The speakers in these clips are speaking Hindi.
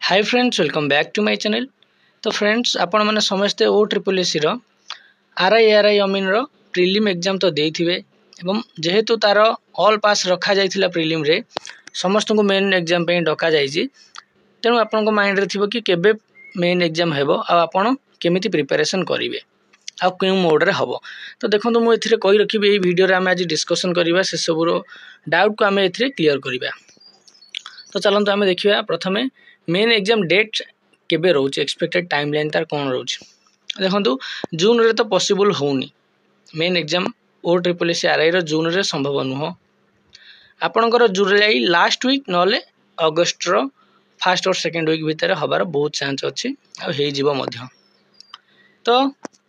Hi friends, welcome back to my channel. तो फ्रेंड्स, आपण मैंने समस्ते O triple SC R I Amin रो प्रिलिम एग्जाम तो देथिबे एवं जेहेतु तार ऑल पास रखा जाइथिला प्रिलिम रे समस्त को मेन एग्जाम पे डका जाइछि। तेणु आपन माइंड रे थिबो कि केबे मेन एग्जाम हेबो आ आपण केमिति प्रिपरेशन करिवे आ क्यों मोड रे हबो। तो देखंतु मु एथिरे कहि रखिबे एई वीडियो रे हम आज डिस्कशन करिवा से सब रो डाउट को हम एथिरे क्लियर करिवा। तो चलंतु आमे देखिबा प्रथमे मेन एग्जाम डेट केबे रोचे, एक्सपेक्टेड टाइमलाइन तार कोन रोचे। देखंतु जून रे तो पॉसिबल होउनी, मेन एग्जाम ओ ट्रिपल एस आरआई रो जून रे संभव नुह। आपनकर जुलाई लास्ट वीक नले अगस्त रो फर्स्ट और सेकंड वीक भितर हबार बहुत चांस अछि आ हेइ जीवो मध्य। तो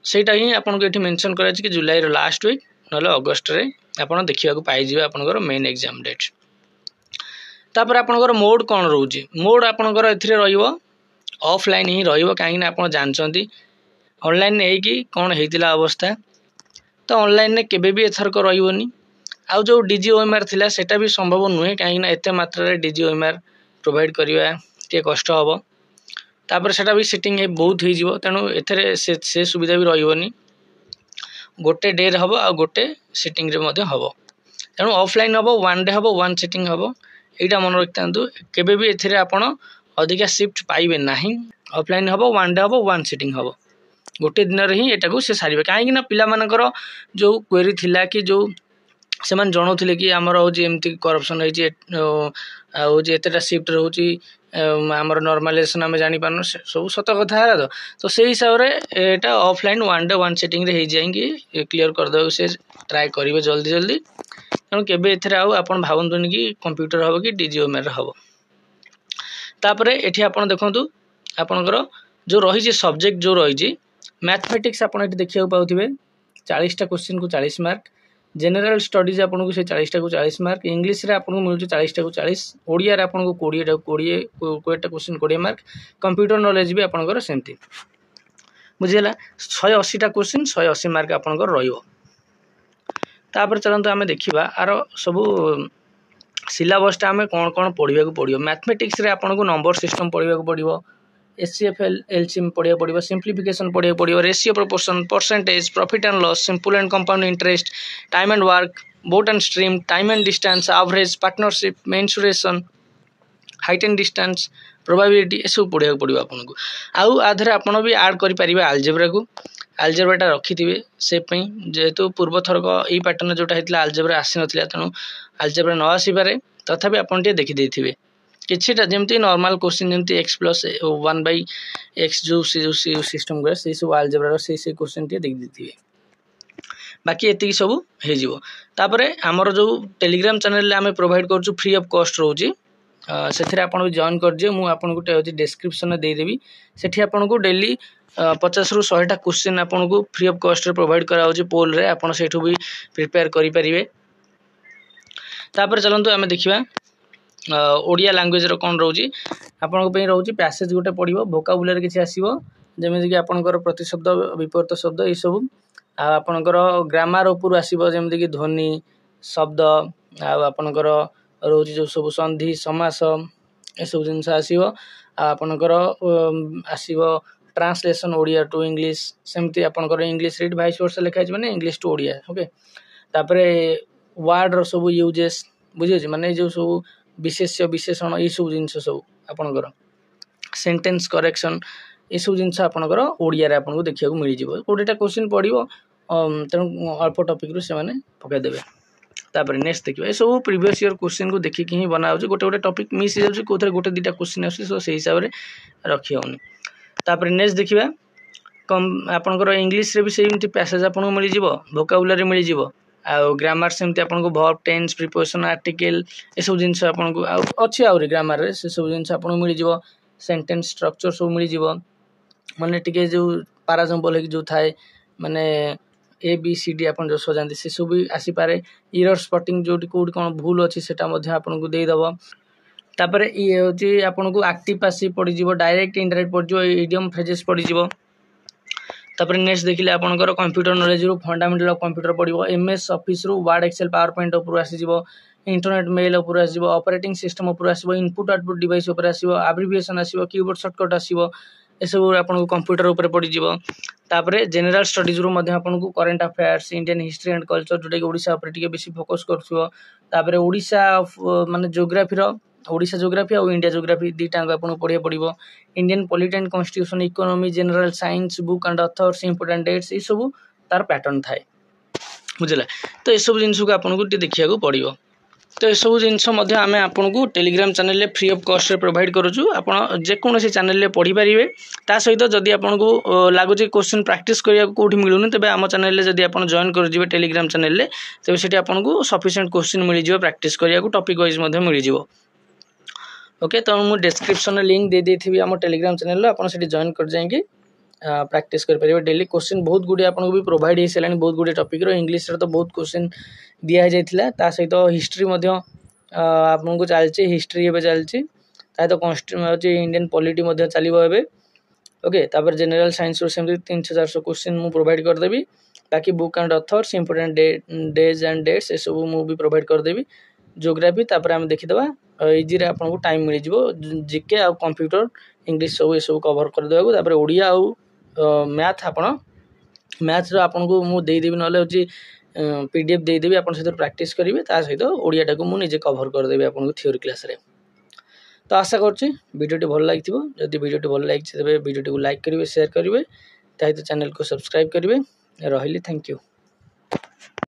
सेटा ही आपनको एठी मेंशन करा कि जुलाई रो लास्ट वीक नले अगस्त रे आपन देखिया को पाइ जिवे आपनकर मेन एग्जाम डेट। तापर आपनकर मोड कोन रोची, मोड आपनकर एथिरे रहिबो ऑफलाइन ही रहिबो, काहे कि आपन जानचंती ऑनलाइन ने कि कोन हेतिला अवस्था। तो ऑनलाइन ने केबे भी एथर को रहिबोनी। आ जो डीजीओएमआर थिला सेटा भी संभव नुहे, काहे कि एते मात्रा रे डीजीओएमआर प्रोवाइड करिवा ते कष्ट हबो। तापर सेटा भी सेटिंग बहुत ही जीवो, तेनु एथरे से सुविधा भी रहिबोनी। गोटे डे रे हबो आ गोटे सेटिंग रे मध्ये हबो। तेनु ऑफलाइन हबो, वन डे हबो, वन सेटिंग हबो। एटा मन रखतांतु केबे भी एथिरे आपण अधिका शिफ्ट पाइबे नाही। ऑफलाइन हबो, वन डे हबो, वन सेटिंग हबो। गोटे दिन रे ही एटा को से सारिबे, काहे कि ना पिला मानकर जो क्वेरी थिला कि जो सेमान जणौथिले कि हमर हो जे एमती करप्शन है जे हो जे एतेटा शिफ्ट रहउची हमर नॉर्मलाइजेशन हम जानि पानो सब सत कथा है। तो से हिसाब रे एटा offline one day one setting रे हे जाएंगे क्लियर कर दो, से ट्राई करिवे जल्दी जल्दी। तेणु केबे एथिरे आउ आपण भावंतुनी कि कंप्यूटर हबो कि डीजीओएमआर हबो। तापरे एठी आपण देखंतु आपणकर जो रही जे सब्जेक्ट जो रही जे मैथमेटिक्स आपण एठी देखिया पाउथिबे 40 टा क्वेश्चन को 40 मार्क, जनरल स्टडीज आपण को से 40 टा को 40 मार्क, इंग्लिश रे आपण को मिलु 40 टा को 40, ओडिया रे आपण को 20 टा को 20 टा क्वेश्चन 20 मार्क, कंप्यूटर नॉलेज भी आपणकर सेमती बुझिला 180 टा क्वेश्चन 180 मार्क आपणकर रहिबो। तापर चलंतु आमे देखिबा आरो सब सिलेबस टा आमे कोन कोन पढिबा को पडियो। मैथमेटिक्स रे आपन को नंबर सिस्टम पढिबा को पडियो, एचसीएफएल एलसीएम पढिबा पडियो, सिंपलीफिकेशन पढिबा पडियो, ratio proportion, percentage, profit and loss, simple and compound interest, time and work, boat and stream, time and distance, average, partnership, mensuration, height and distance, probability ए सब पढिबा को पडियो आपन को। आउ आधरे आपन भी ऐड करि परिबा अलजेब्रा को। अलजेब्राटा रखिथिबे से पई, जेहेतु पूर्व थरक एई पैटर्न जोटा हेतला अलजेब्रा आसी नथिला, तेनु अलजेब्रा न आसी पारे तथापि आपन टे देखि देथिबे किछिटा जेमति नॉर्मल क्वेश्चन जेमति x + 1/x जो सिस्टम गरे से सब अलजेब्रा रो से क्वेश्चन टे देखि देथिबे। बाकी एति सब हे जिवो। तापरे हमर जो टेलीग्राम चैनल ले हमें प्रोवाइड करछु फ्री ऑफ कॉस्ट रोजी, सेथिरे आपन भी जॉइन कर जे। मु आपन को टे डिस्क्रिप्शन में दे देबी, सेठी आपन को डेली 50 रु 100 टा क्वेश्चन आपन को फ्री ऑफ कॉस्ट रे प्रोवाइड करा होची पोल रे, आपन सेठु भी प्रिपेयर करि परिबे। तापर चलंतु हमें देखिबा ओडिया लैंग्वेज रो कोन रहउची। आपन को पे रहउची पैसेज गोटे पढिबो, वोकाबुलरी किछि आसीबो, जेमे कि आपनकर प्रतिशब्द विपरीत शब्द ए सब, आ आपनकर ग्रामर ऊपर आसीबो, जेमे कि ध्वनि शब्द, आ आपनकर रहउची जो सब संधि समास ए सब जिंस आसीबो। आ आपनकर आसीबो ट्रांसलेशन ओडिया टू इंग्लिश, सेमती आपनकर इंग्लिश रीड वाइस वर्सा लिखा छै माने इंग्लिश टू ओडिया। ओके, तापरे वर्ड रो सब यूजेस बुझियो छै, माने जो सब विशेष्य विशेषण ए सब जिंस सब आपनकर सेंटेंस करेक्शन ए सब जिंस आपनकर ओडिया रे आपन को देखिया को मिलि जिवो। कोडेटा क्वेश्चन पढिबो, तेनु अल्प टॉपिक रु से माने पकाय देबे। तापर नेक्स्ट देखिबा ए सब प्रीवियस ईयर क्वेश्चन को देखि कि ही बना होछ, गोटे गोटे टॉपिक मिस हो जाउछ, कोथरे गोटे दिटा क्वेश्चन आसी, सो से हिसाब रे रखि होनी। तापर नेक्स्ट देखिबा कम आपनकर इंग्लिश रे भी सेमती पैसेज आपन को मिलि जिवो, वोकाबुलरी मिलि जिवो, आ ग्रामर सेमती आपन को verb, tense, preposition, article a सब जिंस आपन को अछि, आउरी ग्रामर रे से सब जिंस आपन को मिलि जिवो। सेंटेंस स्ट्रक्चर सब मिलि जिवो, माने टिके जो पैराग्राफ है जो थाए माने ए बी सी डी आपन जो सजांती से सब भी आसी पारे। एरर स्पॉटिंग जोटी कोड कोन भूल अछि सेटा मध्ये आपन को देई दबो। तापर ई होची आपन को एक्टिव पैसिव पढि जिवो, डायरेक्ट इनडायरेक्ट पढि जिवो, इडियम फ्रेजेस पढि जिवो। तापर नेक्स्ट देखिले आपनकर कंप्यूटर नॉलेज रु फंडामेंटल ऑफ कंप्यूटर पढिबो, एमएस ऑफिस रु वर्ड, एक्सेल, पावर पॉइंट ऊपर आसी जिवो, इंटरनेट मेल उपर आसीबो ऑपरेटिंग सिस्टम उपर आसीबो इनपुट आउटपुट डिवाइस उपर आसीबो एब्रिविएशन आसीबो कीबोर्ड शॉर्टकट आसीबो एसबू आपन कंप्यूटर उपर पड़ी जीवो तापरे जनरल स्टडीज रू मध्ये आपन को current affairs Indian history and culture जोटा कि ओडिसा उपर टिके बेसी फोकस करथुवो तापरे ओडिसा माने ज्योग्राफी रो ओडिसा ज्योग्राफी और इंडिया ज्योग्राफी दीटा आपन पढ़िया पड़िबो Indian polity and constitution economy general science book and authors important dates ई सब तार पैटर्न थाए बुझला तो ए सब जिंस को आपन को देखिया को पड़िबो तो सब जिनस आम आपन को Telegram channel free of cost provide करूँ आप जेकोसी चैनल पढ़ी पारे ता सहित जदि आपन को लगुच क्वेश्चन प्रैक्टिस करिया कोठी मिलुनी तबे आम चैनल जदि आपन जॉइन कर जिवे टेलीग्राम चैनल तबे सेठी आपन को सफिशिएंट क्वेश्चन मिल जिवो प्रैक्टिस करिया को टॉपिक वाइज मध्ये मिल जिवो ओके तो मु डिस्क्रिप्शन लिंक दे देथिबी आम टेलीग्राम चैनल आपन सेठी जॉइन कर जाएंगे प्रैक्टिस कर पारे डेली क्वेश्चन बहुत गुडी आपन को भी प्रोवाइड हे सेलानी बहुत गुडी टॉपिक रो इंग्लिश रो तो बहुत क्वेश्चन दिया जाइथिला ता सहित हिस्ट्री मध्ये आपन को चलछि हिस्ट्री एबे चलछि ता तो कॉन्स्टिट्यूशन इंडियन पॉलिटी मध्ये चलिबो एबे ओके तापर जनरल साइंस रो सेम 300-400 क्वेश्चन मु प्रोवाइड कर देबी बाकी book and authors important days and dates ए सब मु भी प्रोवाइड कर देबी ज्योग्राफी तापर हम देखि देबा इजी रे आपन को टाइम मिल जिवो जीके आ कंप्यूटर इंग्लिश सब ए सब कवर कर देबा तापर ओडिया आ मैथ आपन मैथ रो आपन को मु दे देबी नले होची पीडीएफ दे देबी आपन सहित प्रैक्टिस करिवे ता सहित ओडिया टाको मु निजे कवर कर देबी आपन को थ्योरी क्लास रे तो आशा करछि वीडियो टी भल लागिथिबो जदि वीडियो टी भल लागिछि तबे वीडियो टी को लाइक करिवे शेयर करिवे ताहि तो चैनल को सब्सक्राइब करिवे रहिली थैंक यू।